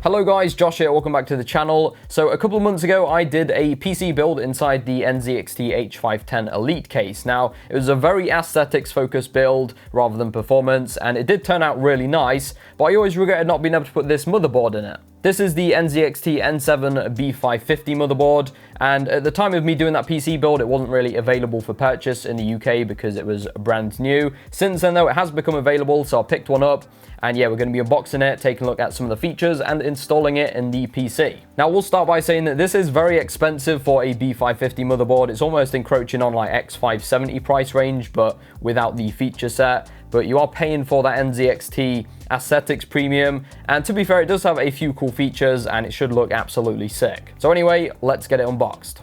Hello guys, Josh here, welcome back to the channel. So a couple of months ago I did a PC build inside the NZXT H510 Elite case. Now it was a very aesthetics focused build rather than performance, and it did turn out really nice, but I always regretted not being able to put this motherboard in it. This is the NZXT N7 B550 motherboard, and at the time of me doing that PC build it wasn't really available for purchase in the UK because it was brand new. Since then though it has become available, so I picked one up, and yeah, we're going to be unboxing it, taking a look at some of the features and installing it in the PC. Now we'll start by saying that this is very expensive for a B550 motherboard. It's almost encroaching on like X570 price range, but without the feature set. But you are paying for that NZXT aesthetics premium, and to be fair it does have a few cool features and it should look absolutely sick. So anyway, let's get it unboxed.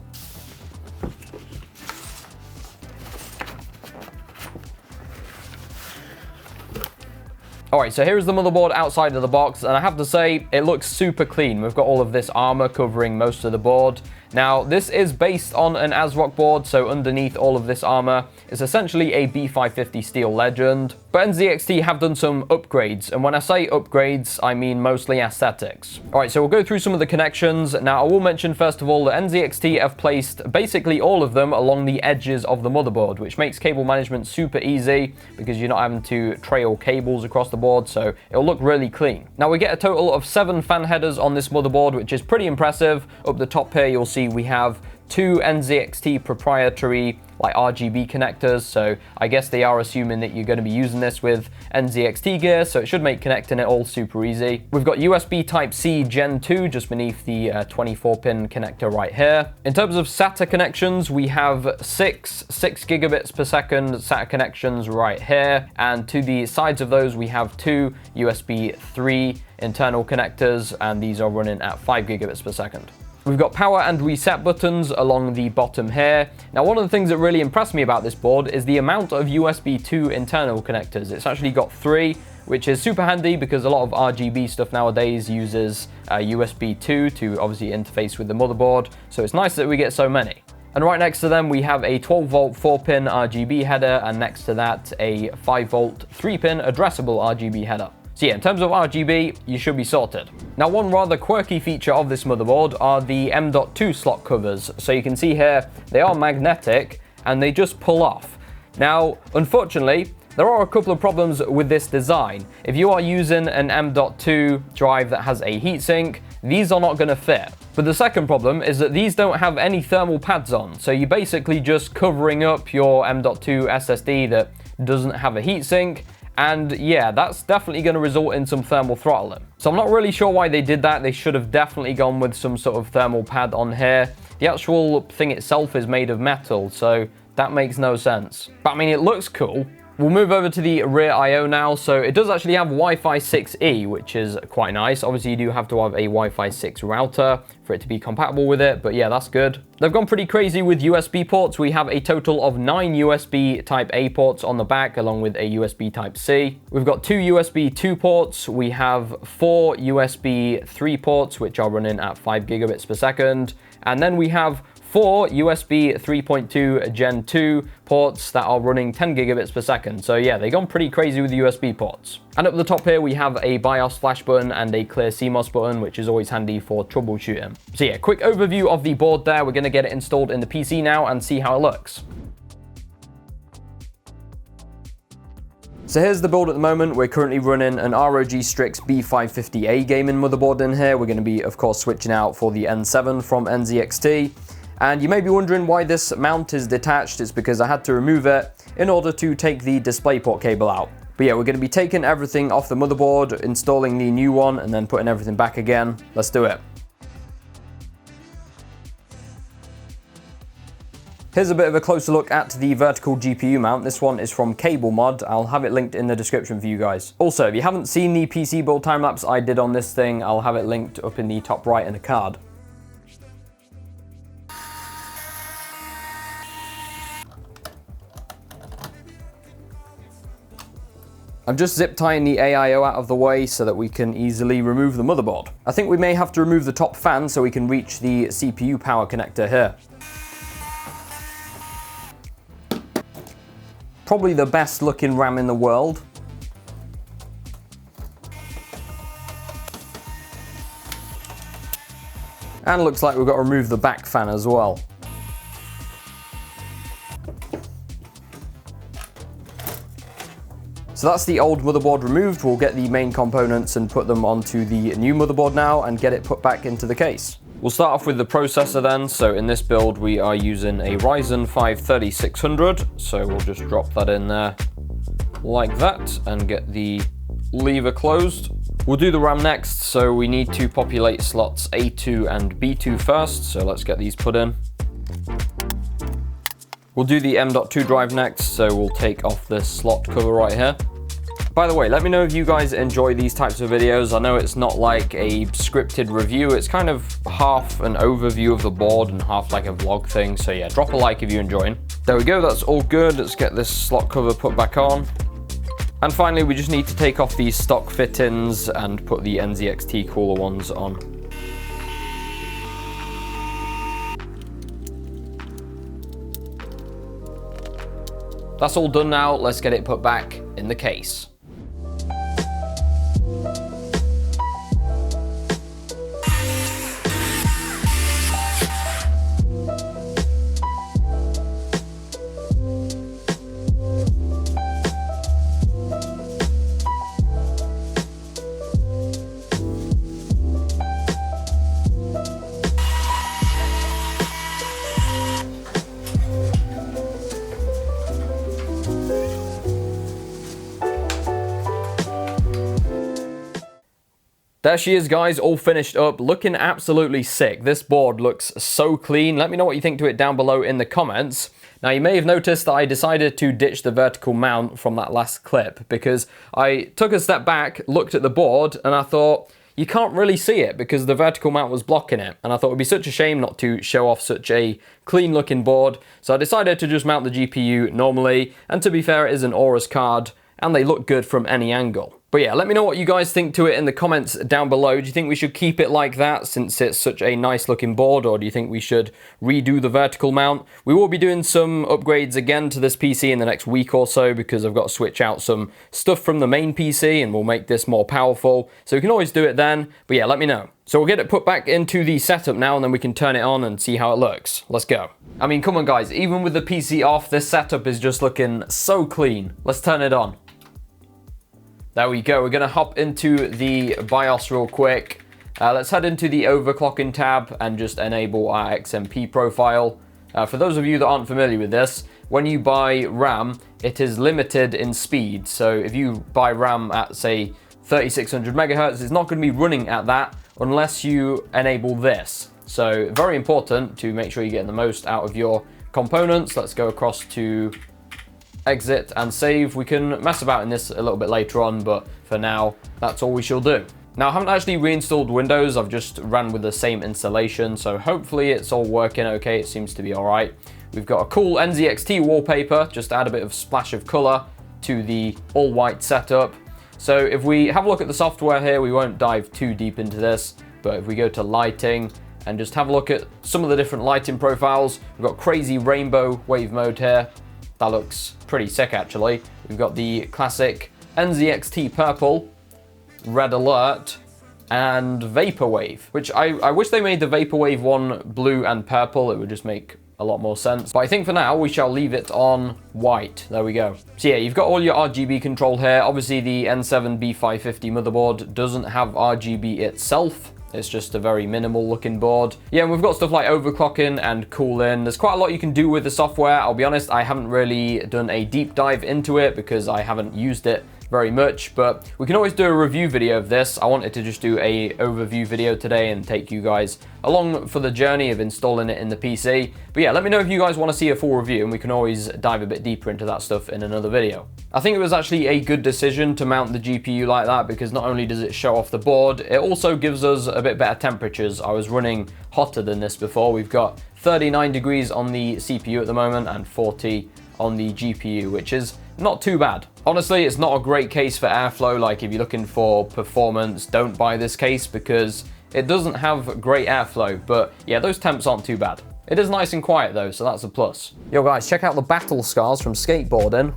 Alright, so here's the motherboard outside of the box, and I have to say, it looks super clean. We've got all of this armor covering most of the board. Now, this is based on an ASRock board, so underneath all of this armor is essentially a B550 Steel Legend. But NZXT have done some upgrades, and when I say upgrades, I mean mostly aesthetics. Alright, so we'll go through some of the connections. Now, I will mention first of all that NZXT have placed basically all of them along the edges of the motherboard, which makes cable management super easy because you're not having to trail cables across the board, so it'll look really clean. Now, we get a total of 7 fan headers on this motherboard, which is pretty impressive. Up the top here, you'll see we have 2 NZXT proprietary like RGB connectors, so I guess they are assuming that you're going to be using this with NZXT gear, so it should make connecting it all super easy. We've got USB Type-C Gen 2 just beneath the 24-pin connector right here. In terms of SATA connections, we have 6 gigabits per second SATA connections right here, and to the sides of those we have 2 USB 3 internal connectors, and these are running at 5 gigabits per second. We've got power and reset buttons along the bottom here. Now, one of the things that really impressed me about this board is the amount of USB 2 internal connectors. It's actually got 3, which is super handy because a lot of RGB stuff nowadays uses USB 2 to obviously interface with the motherboard. So it's nice that we get so many. And right next to them, we have a 12-volt 4-pin RGB header, and next to that, a 5-volt 3-pin addressable RGB header. So yeah, in terms of RGB, you should be sorted. Now, one rather quirky feature of this motherboard are the M.2 slot covers. So you can see here, they are magnetic and they just pull off. Now, unfortunately, there are a couple of problems with this design. If you are using an M.2 drive that has a heatsink, these are not going to fit. But the second problem is that these don't have any thermal pads on. So you're basically just covering up your M.2 SSD that doesn't have a heatsink. And yeah, that's definitely going to result in some thermal throttling. So I'm not really sure why they did that. They should have definitely gone with some sort of thermal pad on here. The actual thing itself is made of metal, so that makes no sense. But I mean, it looks cool. We'll move over to the rear I/O now. So it does actually have Wi-Fi 6E, which is quite nice. Obviously, you do have to have a Wi-Fi 6 router for it to be compatible with it, but yeah, that's good. They've gone pretty crazy with USB ports. We have a total of 9 USB Type-A ports on the back, along with a USB Type-C. We've got 2 USB 2 ports. We have 4 USB 3 ports, which are running at 5 gigabits per second. And then we have 4 USB 3.2 Gen 2 ports that are running 10 gigabits per second. So yeah, they've gone pretty crazy with the USB ports. And up the top here, we have a BIOS flash button and a clear CMOS button, which is always handy for troubleshooting. So yeah, quick overview of the board there. We're going to get it installed in the PC now and see how it looks. So here's the build at the moment. We're currently running an ROG Strix B550A gaming motherboard in here. We're going to be, of course, switching out for the N7 from NZXT. And you may be wondering why this mount is detached. It's because I had to remove it in order to take the DisplayPort cable out. But yeah, we're going to be taking everything off the motherboard, installing the new one, and then putting everything back again. Let's do it. Here's a bit of a closer look at the vertical GPU mount. This one is from CableMod. I'll have it linked in the description for you guys. Also, if you haven't seen the PC build time-lapse I did on this thing, I'll have it linked up in the top right in a card. I'm just zip tying the AIO out of the way so that we can easily remove the motherboard. I think we may have to remove the top fan so we can reach the CPU power connector here. Probably the best looking RAM in the world. And looks like we've got to remove the back fan as well. So that's the old motherboard removed. We'll get the main components and put them onto the new motherboard now and get it put back into the case. We'll start off with the processor then. So in this build, we are using a Ryzen 5 3600. So we'll just drop that in there like that and get the lever closed. We'll do the RAM next. So we need to populate slots A2 and B2 first. So let's get these put in. We'll do the M.2 drive next. So we'll take off this slot cover right here. By the way, let me know if you guys enjoy these types of videos. I know it's not like a scripted review. It's kind of half an overview of the board and half like a vlog thing. So yeah, drop a like if you're enjoying. There we go, that's all good. Let's get this slot cover put back on. And finally, we just need to take off these stock fittings and put the NZXT cooler ones on. That's all done now. Let's get it put back in the case. There she is, guys, all finished up, looking absolutely sick. This board looks so clean. Let me know what you think to it down below in the comments. Now, you may have noticed that I decided to ditch the vertical mount from that last clip because I took a step back, looked at the board, and I thought, you can't really see it because the vertical mount was blocking it. And I thought it would be such a shame not to show off such a clean looking board. So I decided to just mount the GPU normally. And to be fair, it is an Aorus card and they look good from any angle. But yeah, let me know what you guys think to it in the comments down below. Do you think we should keep it like that since it's such a nice looking board, or do you think we should redo the vertical mount? We will be doing some upgrades again to this PC in the next week or so because I've got to switch out some stuff from the main PC and we'll make this more powerful. So we can always do it then, but yeah, let me know. So we'll get it put back into the setup now and then we can turn it on and see how it looks. Let's go. I mean, come on guys, even with the PC off, this setup is just looking so clean. Let's turn it on. There we go, we're gonna hop into the BIOS real quick. Let's head into the overclocking tab and just enable our XMP profile. For those of you that aren't familiar with this, when you buy RAM, it is limited in speed. So if you buy RAM at say 3600 megahertz, it's not gonna be running at that unless you enable this. So very important to make sure you're getting the most out of your components. Let's go across to exit and save. We can mess about in this a little bit later on, but for now, that's all we shall do. Now, I haven't actually reinstalled Windows. I've just ran with the same installation, so hopefully it's all working okay. It seems to be all right. We've got a cool NZXT wallpaper, just add a bit of splash of color to the all white setup. So if we have a look at the software here, we won't dive too deep into this, but if we go to lighting and just have a look at some of the different lighting profiles, we've got crazy rainbow wave mode here. That looks pretty sick actually. We've got the classic NZXT purple, red alert, and vaporwave, which I wish they made the vaporwave one blue and purple. It would just make a lot more sense. But I think for now we shall leave it on white. There we go. So yeah, you've got all your RGB control here. Obviously the N7B550 motherboard doesn't have RGB itself. It's just a very minimal looking board. Yeah, and we've got stuff like overclocking and cooling. There's quite a lot you can do with the software. I'll be honest, I haven't really done a deep dive into it because I haven't used it very much, but we can always do a review video of this. I wanted to just do a overview video today and take you guys along for the journey of installing it in the PC. But yeah, let me know if you guys want to see a full review and we can always dive a bit deeper into that stuff in another video. I think it was actually a good decision to mount the GPU like that because not only does it show off the board, it also gives us a bit better temperatures. I was running hotter than this before. We've got 39 degrees on the CPU at the moment and 40 on the GPU, which is not too bad. Honestly, it's not a great case for airflow. Like if you're looking for performance, don't buy this case because it doesn't have great airflow. But yeah, those temps aren't too bad. It is nice and quiet though, so that's a plus. Yo guys, check out the battle scars from skateboarding.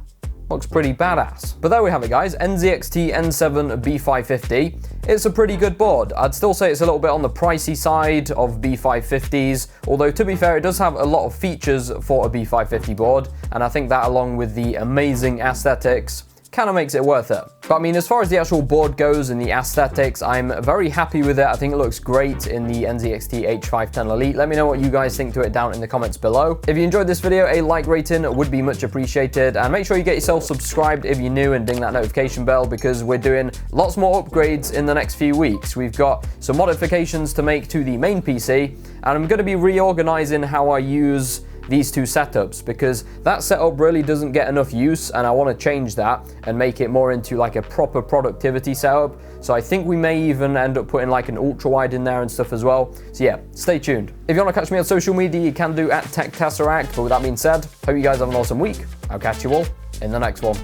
looks pretty badass. But there we have it, guys. NZXT N7 B550. It's a pretty good board. I'd still say it's a little bit on the pricey side of B550s, although to be fair, it does have a lot of features for a B550 board, and I think that along with the amazing aesthetics kind of makes it worth it. But I mean, as far as the actual board goes and the aesthetics, I'm very happy with it. I think it looks great in the NZXT H510 Elite. Let me know what you guys think to it down in the comments below. If you enjoyed this video, a like rating would be much appreciated, and make sure you get yourself subscribed if you're new and ding that notification bell, because we're doing lots more upgrades in the next few weeks. We've got some modifications to make to the main PC, and I'm going to be reorganizing how I use these two setups, because that setup really doesn't get enough use, and I want to change that and make it more into like a proper productivity setup. So I think we may even end up putting like an ultra wide in there and stuff as well. So yeah, stay tuned. If you want to catch me on social media, you can do at TechTesseract. But with that being said, hope you guys have an awesome week. I'll catch you all in the next one.